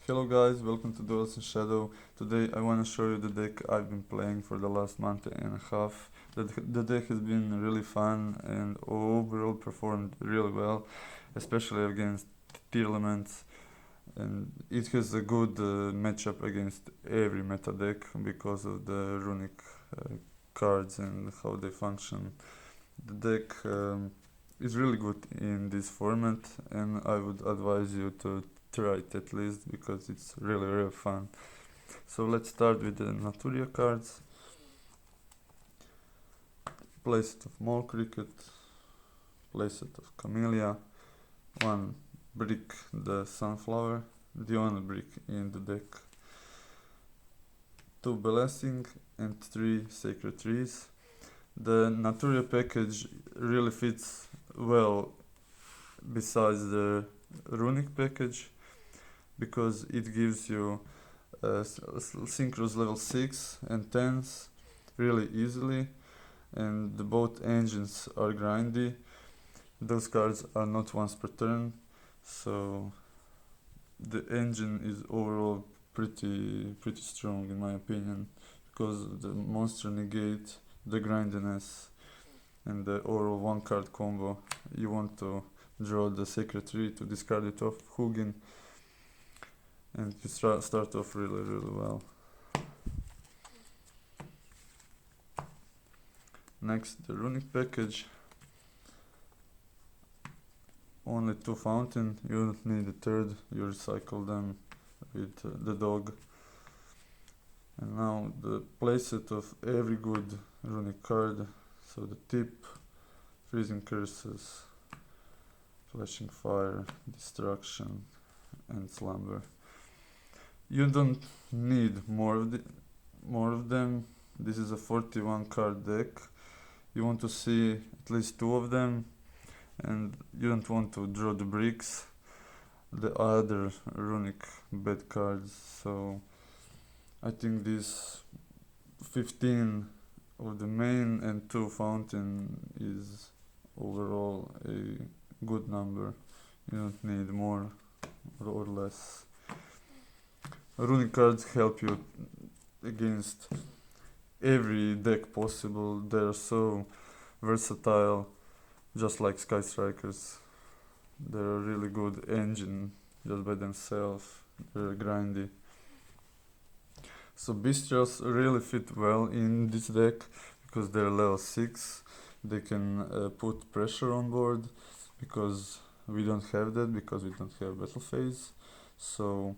Hello guys, welcome to Duels in Shadow. Today I want to show you the deck I've been playing for the last month and a half. The deck has been really fun and overall performed really well, especially against tier elements, and it has a good matchup against every meta deck because of the runic cards and how they function. The deck is really good in this format, and I would advise you to try it at least because it's really fun. So let's start with the Naturia cards. Playset of Mole Cricket, playset of Camellia, one brick the Sunflower, the only brick in the deck, two Blessing and three Sacred Trees. The Naturia package really fits well besides the Runic package because it gives you synchros level 6 and 10s really easily, and both engines are grindy. Those cards are not once per turn, so the engine is overall pretty strong in my opinion, because the monster negate, the grindiness, and the overall one card combo. You want to draw the Sacred Tree to discard it off Hugin, and you start off really well. Next, the Runic package. Only two fountain, you don't need a third, you recycle them with the dog. And now the playset of every good Runic card. So the tip, freezing curses, flashing fire, destruction, and slumber. You don't need more of them. This is a 41 card deck. You want to see at least two of them, and you don't want to draw the bricks, the other Runic bad cards. So I think this 15 of the main and 2 fountain is overall a good number. You don't need more or less. Runic cards help you against every deck possible. They're so versatile, just like Sky Strikers. They're a really good engine just by themselves. They're grindy. So Bystials really fit well in this deck because they're level 6. They can put pressure on board because we don't have that, because we don't have battle phase. So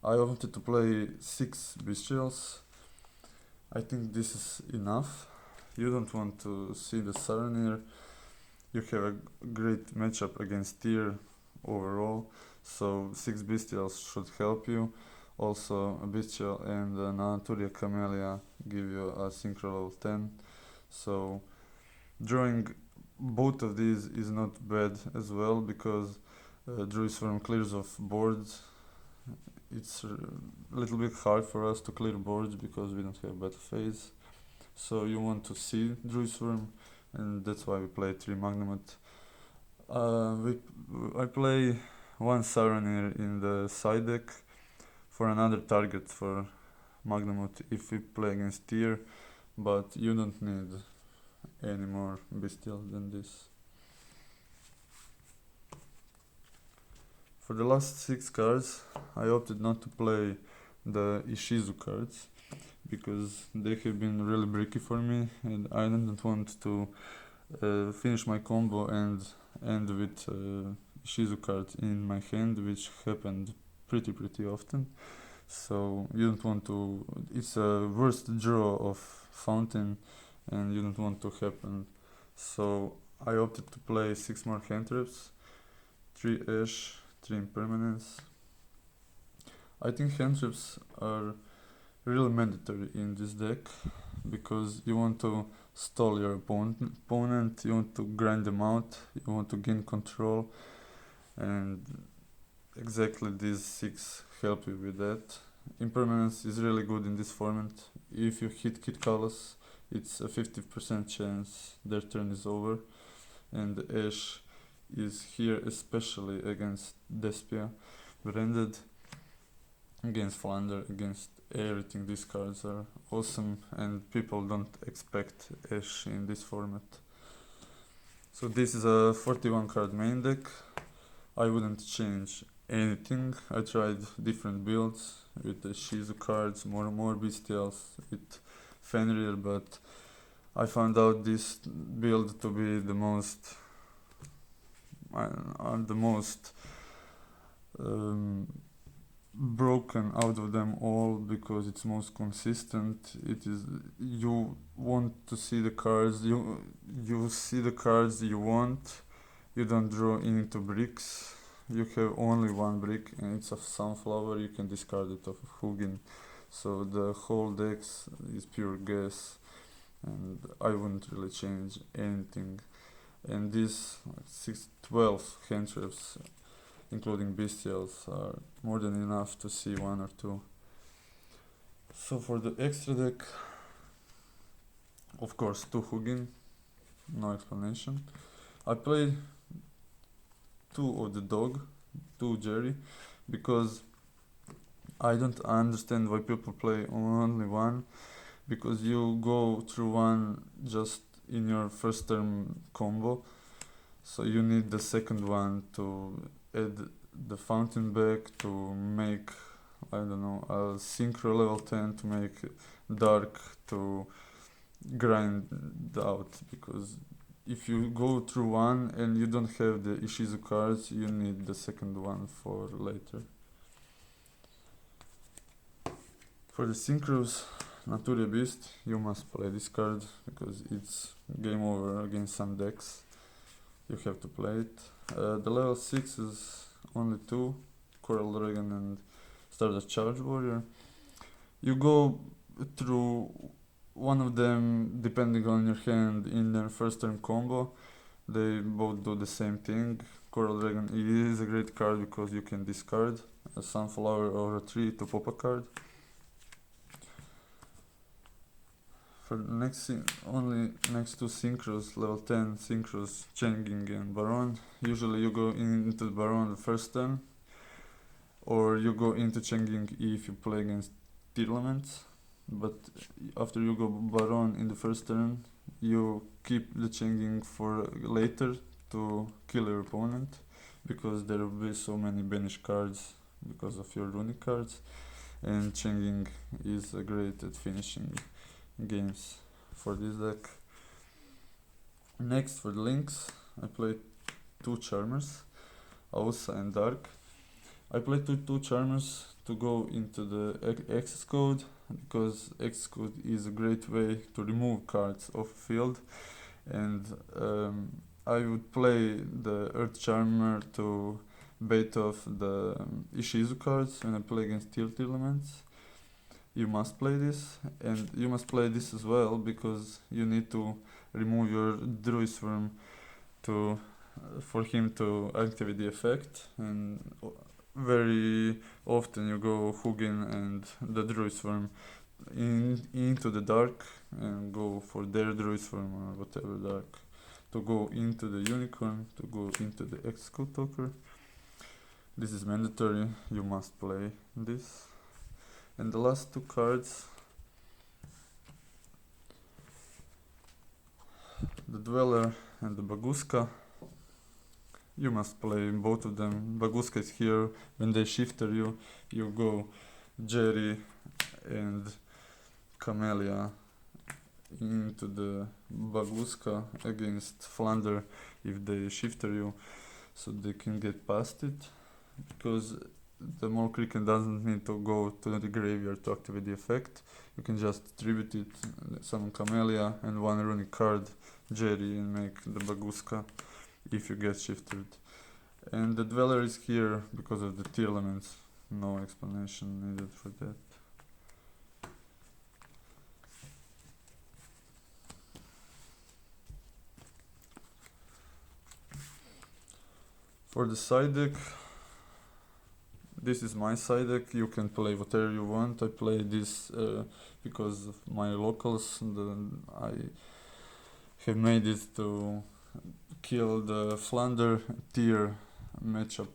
I wanted to play 6 Bystials. I think this is enough. You don't want to see the Saranir. You have a great matchup against tier overall, so 6 Bystials should help you. Also, a Bystial and a Naturia Camellia give you a synchro level 10. So drawing both of these is not bad as well, because Druisworm clears off boards. It's a little bit hard for us to clear boards because we don't have battle phase. So you want to see Druisworm, and that's why we play 3 Magnamut. I play 1 Saranir in the side deck for another target for Magnamut if we play against tier, but you don't need any more Bystial than this. For the last 6 cards, I opted not to play the Ishizu cards because they have been really bricky for me, and I didn't want to finish my combo and end with Ishizu cards in my hand, which happened pretty often. So you don't want to, it's a worst draw of fountain and you don't want to happen. So I opted to play 6 more hand traps, 3 Ash, 3 impermanence. I think hand traps are really mandatory in this deck because you want to stall your opponent, you want to grind them out, you want to gain control, and exactly these 6 help you with that. Impermanence is really good in this format. If you hit Kid Kalos, it's a 50% chance their turn is over, and the Ash is here especially against Despia branded. against Flounder, against everything. These cards are awesome, and people don't expect Ash in this format. So this is a 41 card main deck. I wouldn't change anything. I tried different builds with the Ishizu cards, more Bystials, with Fenrir, but I found out this build to be the most broken out of them all, because it's most consistent. It is, you want to see the cards, you see the cards you want, you don't draw into bricks, you have only one brick and it's a sunflower, you can discard it off of Hugin. So the whole deck is pure guess, and I wouldn't really change anything. And these 12 hand traps, including Bystials, are more than enough to see one or two. So for the extra deck, of course, 2 Hugin, no explanation. I play 2 of the dog, 2 Jerry, because I don't understand why people play only 1, because you go through 1 just in your first turn combo, so you need the second one to add the fountain back, to make, I don't know, a synchro level 10, to make dark, to grind out, because if you go through 1 and you don't have the Ishizu cards, you need the second one for later. For the synchros, Naturia Beast, you must play this card, because it's game over against some decks. You have to play it. The level 6 is only 2, Coral Dragon and Stardust Charge Warrior. You go through one of them depending on your hand in their first turn combo. They both do the same thing. Coral Dragon is a great card because you can discard a sunflower or a tree to pop a card. For the next two synchros, level 10 synchros, Changing and Baron. Usually you go into the Baron the first turn, or you go into Changing if you play against Tearlaments. But after you go Baron in the first turn, you keep the Changing for later to kill your opponent, because there will be so many banished cards because of your Runick cards, and Changing is great at finishing games for this deck. Next, for the links, I played 2 Charmers, Ausa and Dark. I played 2 Charmers to go into the access code, because access code is a great way to remove cards off field, and I would play the Earth Charmer to bait off the Ishizu cards when I play against Tilt Elements. You must play this, and you must play this as well, because you need to remove your Druid Swarm for him to activate the effect, and very often you go Hugin and the Druid Swarm into the dark and go for their Druid Swarm or whatever dark, to go into the Unicorn, to go into the Execute Talker. This is mandatory, you must play this. And the last 2 cards, the Dweller and the Baguska. You must play both of them. Baguska is here. When they shifter you, you go Jerry and Camellia into the Baguska against Flounder if they shifter you, so they can get past it, because the Mole Kraken doesn't need to go to the graveyard to activate the effect. You can just tribute it, summon Camellia and 1 Runick card, Jerry, and make the Baguska if you get shifted. And the Dweller is here because of the Tier Elements. No explanation needed for that. For the side deck, this is my side deck. You can play whatever you want. I play this because of my locals. I have made it to kill the Flounder tier matchup.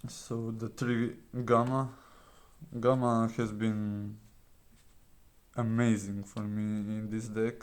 So the 3 Gamma. Gamma has been amazing for me in this deck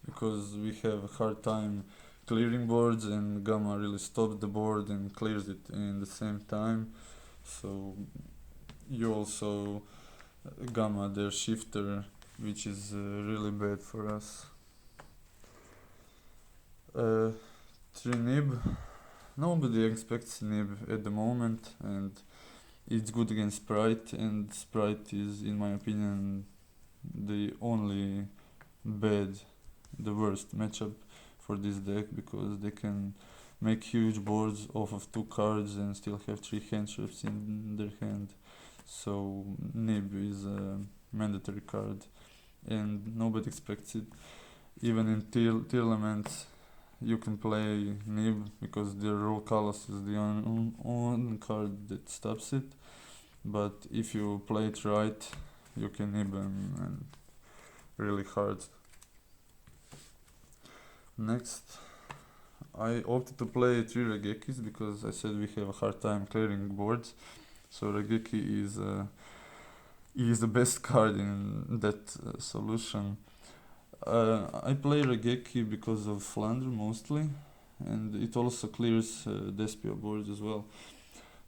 because we have a hard time clearing boards, and Gamma really stops the board and clears it in the same time. So you also Gamma their shifter, which is really bad for us. 3 Nib. Nobody expects Nib at the moment, and it's good against Sprite, and Sprite is, in my opinion, the only bad, the worst matchup for this deck, because they can make huge boards off of 2 cards and still have 3 hand traps in their hand. So Nib is a mandatory card, and nobody expects it. Even in tournaments, you can play Nib because the Roll Callus is the only card that stops it. But if you play it right, you can Nib and really hard. Next, I opted to play 3 Regekis because I said we have a hard time clearing boards. So Regeki is the best card in that solution. I play Regeki because of Flander mostly, and it also clears Despia boards as well.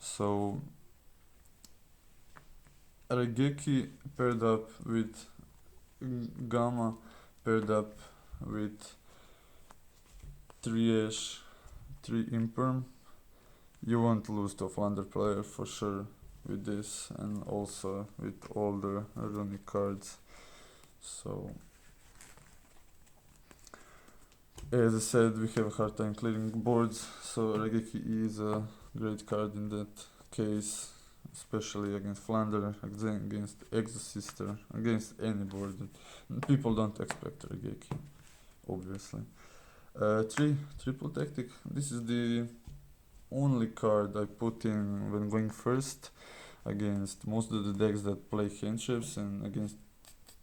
So Regeki paired up with Gamma, paired up with 3 Ash, 3 Imperm. You won't lose to a Flander player for sure with this, and also with all the Runick cards. So as I said, we have a hard time clearing boards, so Regeki is a great card in that case, especially against Flander, against Exosister, against any board. People don't expect Regeki, obviously. 3 Triple Tactic. This is the only card I put in when going first against most of the decks that play hand traps and against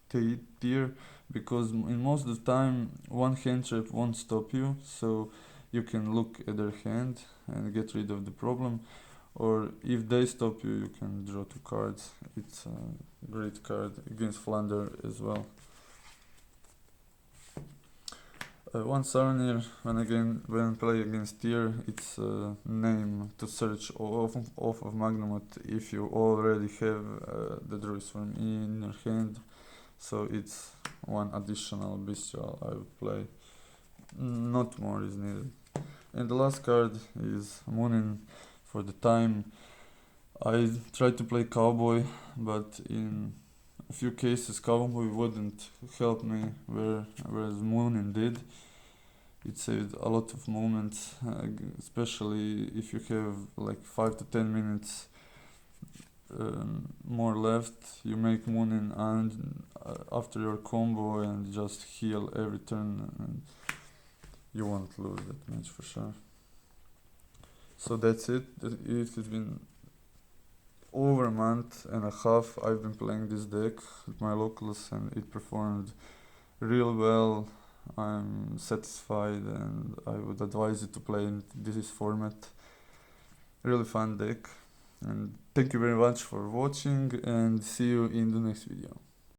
tier, because in most of the time one hand trap won't stop you, so you can look at their hand and get rid of the problem, or if they stop you, you can draw 2 cards. It's a great card against Flander as well. 1 Saronir, when play against tier, it's a name to search off of Magnamot if you already have the Druid's Form in your hand. So it's 1 additional Bystial I would play. Not more is needed. And the last card is Moonin. For the time, I tried to play Cowboy, but in a few cases Cowboy wouldn't help me, whereas Moonin did. It saved a lot of moments, especially if you have like 5 to 10 minutes more left. You make Moonin and after your combo and just heal every turn, and you won't lose that match for sure. So that's it. It has been over a month and a half I've been playing this deck with my locals, and it performed real well. I'm satisfied, and I would advise you to play in this format. Really fun deck, and thank you very much for watching, and see you in the next video.